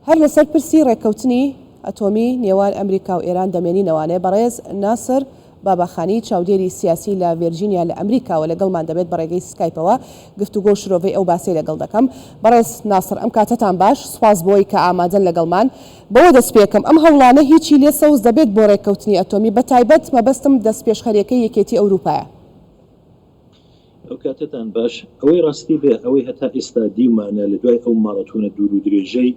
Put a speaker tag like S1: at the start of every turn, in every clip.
S1: هەر لەسەر پرسی ڕێککەوتنی ئەتۆمی نێوان ئەمریکا و ئێران دەمێنینەوانێ بەڕێز ناسر بابەخانی چاودێری سیاسی لە ڤێرجینیا لە ئەمریکاوە لەگەڵمان دەبێت بە ڕێگەی سکایپەوە گفتوگۆ شرۆڤەی ئەو باسی لەگەڵ دەکەم. بەڕێز ناسر ئەم کاتتان باش، سوپاس بۆی کە ئامادەن لەگەڵمان. بەوە دەست پێکەم ئەم هەوڵانە هیچی لێ سەوز دەبێت بۆ ڕێککەوتنی ئەتۆمی، بە تایبەت مەبەستم دەست پێشخەریەکەی یەکێتی ئەوروپایە.
S2: ئەو کاتتان باش، ئەوەی ڕاستی بێ ئەوەی هەتا ئێستا دیمانە لە دوای ئەو ماڕەتونە دوور و درێژەی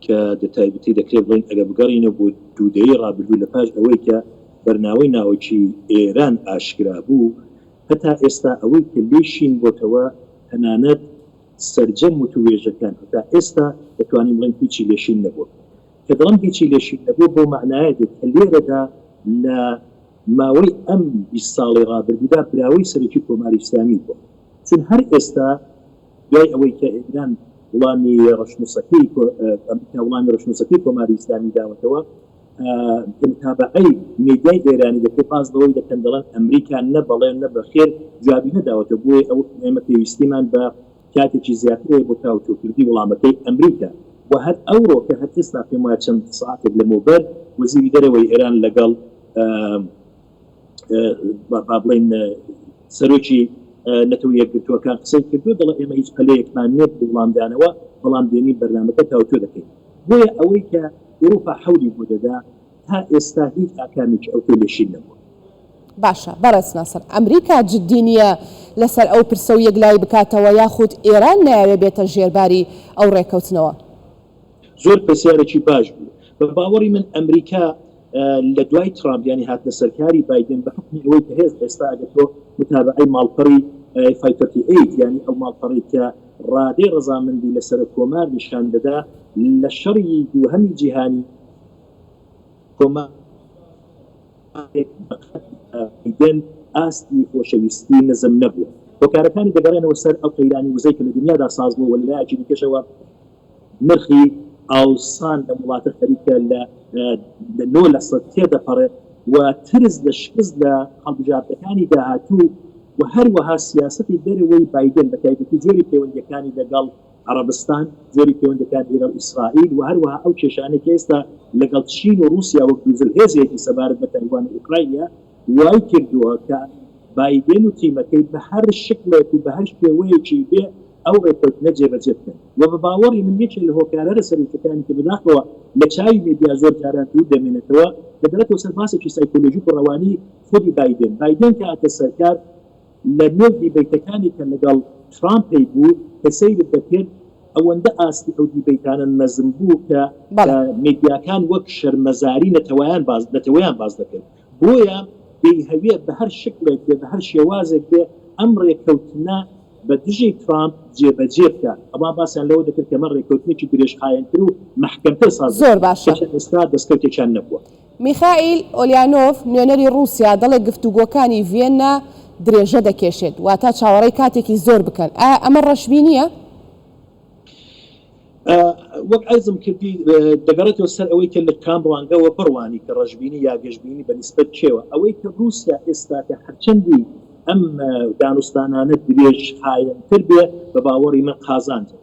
S2: کە دەتایبەتی دەکرێت بڵین ئەگە بگەڕینە بۆ دوودەیە ڕابردوو لە پاش ئەوەی کە بەرناوەی ناوەکی ئێران ئاشکرا بوو، هەتا ئێستا ئەوەی کە لێشین بۆتەوە تەنانەت سەرجەم و توێژەکان هەتا ئێستا دەتوانین بڵین هیچی لێشین نەبووە. کە دەڵم هیچی لێشین نەبوو بۆ معنایەتێک کە لێرەدا لە ماوەی ئەم 20 ساڵی ڕابردوودا براوەی سەرەکی کۆماری ئیسلامی بووە، چون هەر ئێستا دوای ئەوەی کە ئێران وڵامی ڕەشنووسەکەی ئەمریکا وڵامی ڕەشنووسەکەی کۆماری ئیسلامی داوەتەوە، متابعەی میدیای ئێرانی دەکرێت پاس بەوەی دەکەن دەڵێن ئەمریکا نە بەڵێن نە بەخێر جوابی نەداوەتە، بۆیە ئەو ئێمە پێویستیمان بە کاتێکی زیاترەیە بۆ تاوتۆکردی وڵامەکەی ئەمریکا. و هەر ئەوڕۆ کە هەر ئێستا پێم وایە چەند ساعتێک لەمەوبەر وەزیری دەرەوەی ئێران لەگەڵ با بڵێن سەرۆکی نەتەوە یەکگرتووەکان قسەی کردو، دەڵێ ئێمە هیچ پەلەیەکمان نێت بۆ وڵامدانەوە، بەڵام دێنی بەرنامەکە تاوتۆ دەکەین. بۆیە ئەوەی کە ئەوروپا حەولی بۆ دەدا تا ئێستا هیچ ئاکامێکی ئەو تێلێشین نەبووە.
S1: باشە بەڕێز ناسر، ئەمریکا جددی نییە لەسەر ئەو پرسە و یەکلای بکاتەوە، یاخود ئێران نایەوێت بێتە ژێرباری ئەو ڕێککەوتنەوە؟
S2: زۆر پرسیارێکی باش بوو. بە باوەڕی من ئەمریکا لە دوای ترامپ ینی هاتنە سەرکاری بایدن بە حکمی ئەوەی کە هێز ئێستا ئەگەر تۆ متابعەی ماڵپەڕی F-38 ینی ئەو ماڵپەڕی کە ڕادەی ڕەزامەندی لەسەر کۆمار نیشان دەدا لە شەڕی دووهەمی جیهانی کۆمارن ئاستی خۆشەویستی نەزم نەبووە. هۆکارەکانی دەگەڕێنەوە سەر ئەو قەیرانی وزەی کە لە دنیادا ساز بوو، وەلایەکی دیکەشەوە نرخی ئاوسان لە وڵاتە خەریکە لە 9% تێدەپەڕێت و ترس لە شکست لە هەڵبژاردنەکانی داهاتوو و هەروەها سیاسەتی دەرەوەی بایدن بە تایبەتی جۆری پەیوەندیەکانی لەگەڵ عەرەبستان، جۆری پەیوەندیەکانی لەگەڵ ئیسرائیل و هەروەها ئەو کێشانەی کە ئێستا لەگەڵ چین و رووسیا وەک دووزلهێزێکی سەبارەت بە تایوان و ئوکراینە وای کردووە کە بایدن و تیمەکەی بە هەر شکلێک و بە هەر شێوەیەکی بێ ئەو ڕێککەوتنە جێبەجێ بکەن. و بە باوەڕی من یەکێک لە هۆکارە سەرەکیەکانی کە بەداخەوە لە چاوی مێدیا زۆر جاران دوور دەمێنێتەوە دەبێتەوە سەر باسێکی سایکۆلۆژیک و ڕەوانی خودی بایدن کە هاتە سەرکار لە نێو دیبەیتەکانی کە لەگەڵ ترامپی بوو کە سەیرت دەکرد ئەوەندە ئاستی ئەو دیبەیتانە نەزم بوو کە مێدیاکان وەک شەرمەزاری نەتەوەیان باز دەکرد. بۆیە دەیهەوێ بە هەر شکلێک بێ بە هەر شێوازێک بێ ئەم ڕێککەوتنە بە دژی ترامپ جێبەجێ بکە. ئەوە باسییان لەوە دەکرد کە من ڕێککەوتنێکی درێژخایەنتر و محکەمتر ساز
S1: زۆر باشە.
S2: ئێستا دەستکەوتێکیان نەبووە.
S1: میخائیل ئۆلیانۆف نوێنەری رووسیا دەڵێ گفتوگۆکانی ڤێننا درێژە دەکێشێت، واتە چاوەڕێی کاتێکی زۆر بکەن. ئەمە ڕەشبی نییە؟
S2: وەک ئەزم کردی دەگەڕێتەوە سەر ئەوەی کە لە کامڕوانگەوە بڕوانی کە ڕەشبینی یا گەشتبینی بە نیسبەت چێوە، ئەوەی کە رووسیا ئێستا کە هەرچەندی ئەم دانوستانانە درێژ خایەنتر بێ بە باوەڕی من قازانجە.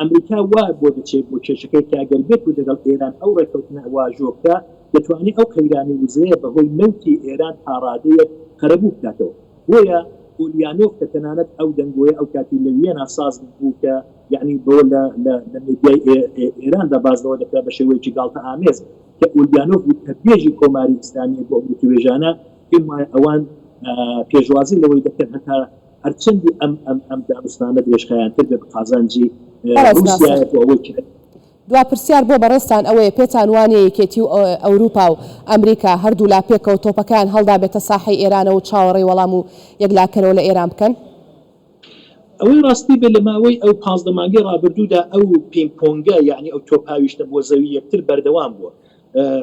S2: ئەمریکا وا بۆ دەچێت بۆ کێشەکەی کە ئەگەر بێت و دەگەڵ ئێران ئەو ڕێککەوتنە واژۆ بکە دەتوانێت ئەو قەیرانی وزەیە بەهۆی نەوتی ئێران پاڕادەیەک قەرەبوو بکاتەوە. بۆیە ئۆلیانۆف کە تەنانەت ئەو دەنگۆیە ئەو کاتی لە وێنا ساز بوو کە یعنی بۆ لە مێدیای ئێراندا بازەوە دەکرا بە شێوەیەکی گاڵتە ئامێز کە ئۆلیانۆف بوو کە پێشی کۆماری ئیسلامی بۆ توێژانە پێم وایە ئەوان پێشوازی لەوەی دەکەن هەتا هەرچەندی ئەم دانوستانە درێژخایەنتر بێ بە قازانجی رووسیایە بۆ ئەوەی کرد.
S1: دوا پرسیار بۆ بەڕێستان ئەوەیە پێتان وانەیە یەکێتی و ئەوروپا و ئەمریکا هەردوو لا پێکەوە تۆپەکان هەڵدا بێتە ساحەی ئێرانە و چاوەڕێی وەڵام و یەکلاکەرەوە لە ئێران بکەن؟
S2: ئەوەی ڕاستی بێ لە ماوەی ئەو 15 مانگی ڕابردوودا ئەو پینگ-پۆنگە یعنی ئەو تۆپاویشتە بۆ زەوی یەکتر بەردەوام بووە.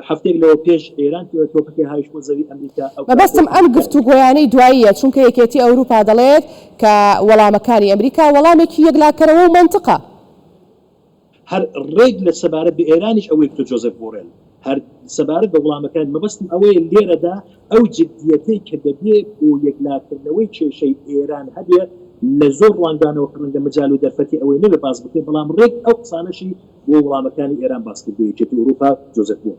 S2: هەفتێک لەوە پێش ئێران تۆپەکەی هاویشت بۆ زەوی ئەمریکا.
S1: مەبەستم ئەم گفتوگۆیانەی دواییە، چونکە یەکێتی ئەوروپا دەڵێت کە وەڵامەکانی ئەمریکا وەڵامێکی یەکلاکەرەوە و منتقە.
S2: هەر ڕێک لە سەبارەت بە ئێرانیش ئەوەی کە جۆزەف بۆڕێل هەر سەبارەت بە وڵامەکان مەبەستم ئەوەیە لێرەدا ئەو جددیەتەی کە دەبێت بۆ یەکلاکردنەوەی کێشەی ئێران هەبێ لە زۆر ڕوانگانەوە ڕەنگە مجال و دەرفەتی ئەوەی نەبێ باس بکەێت بەڵام ڕێک ئەو قسانەشی بۆ وڵامەکانی ئێران باس کردو یەکێتی ئەوروپا جۆزەف بوون.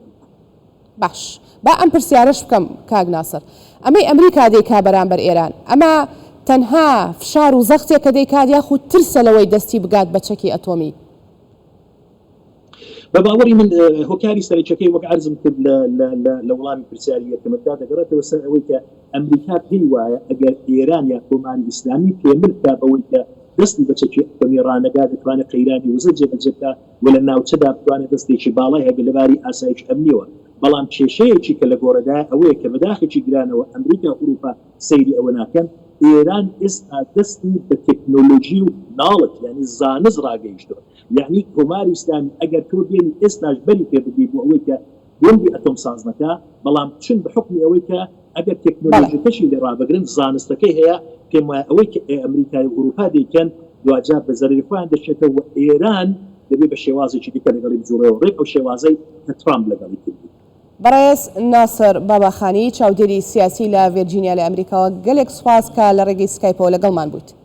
S1: باش با ئەم پرسیارەش بکەم کاک ناسر ئەمەی ئەمریکا دەیکا بەرامبەر ئێران ئەمە تەنها فشار و زەختێک کە دەیکات یاخود ترسە لەوەی دەستی بگات بە چەکی ئەتۆمی؟
S2: بە باوەڕی من هۆکاری سەرچەکەی وەک عەرزم کرد لە وەڵامی پرسیاری یەکەمەدا دەگەڕێتەوە سەر ئەوەی کە ئەمریکا پێی وایە ئەگەر ئێران یا کۆماری ئیسلامی پێمر بکات بەوەی کە دەستی بە چەکی ئەتۆمی ڕانەگا دەتوانێت قەیرانی وزە جێبەجێبکات و لە ناوچەدا بتوانێت دەستێکی باڵای هەبێت لەباری ئاسایش ئەمنیەوە. بەڵام کێشەیەکی کە لە گۆڕەدا ئەوەیە کە بەداخێکی گرانەوە ئەمریکا و ئەوروپا سەیری ئەوە ناکەن، ئێران ئێستا دەستی بە تەکنۆلۆژی و ناڵت یعنی زانست ڕاگەیشتووە. یعنی کۆماری ئیسلامی ئەگەر تۆ بێنی ئێستاش بەری پێ بدەی بۆ ئەوەی کە بۆمبی ئەتۆم ساز نەکا، بەڵام چون بە حکمی ئەوەی کە ئەگەر تەکنۆلۆژیەکەشی لێ ڕابگرن زانستەکەی هەیە پێم وایە ئەوەی کە ئەمریکای و ئەوروپا دەیکەن دوجا بە زەرری خۆیان دەچێتەوە ئێران دەبێت بە شێوازێکی دیکە لەگەڵی بجوڕێەوە ڕێک ئەو شێوازەی کە ترامپ لەگەڵی کردی.
S1: بەڕێز ناسر باباخانی چاودێری سیاسی لە ڤێرجینیا لە ئەمریکاوە گەلێک سوپاس کە لە ڕێگەی سکایپەوە لەگەڵمان بوویت.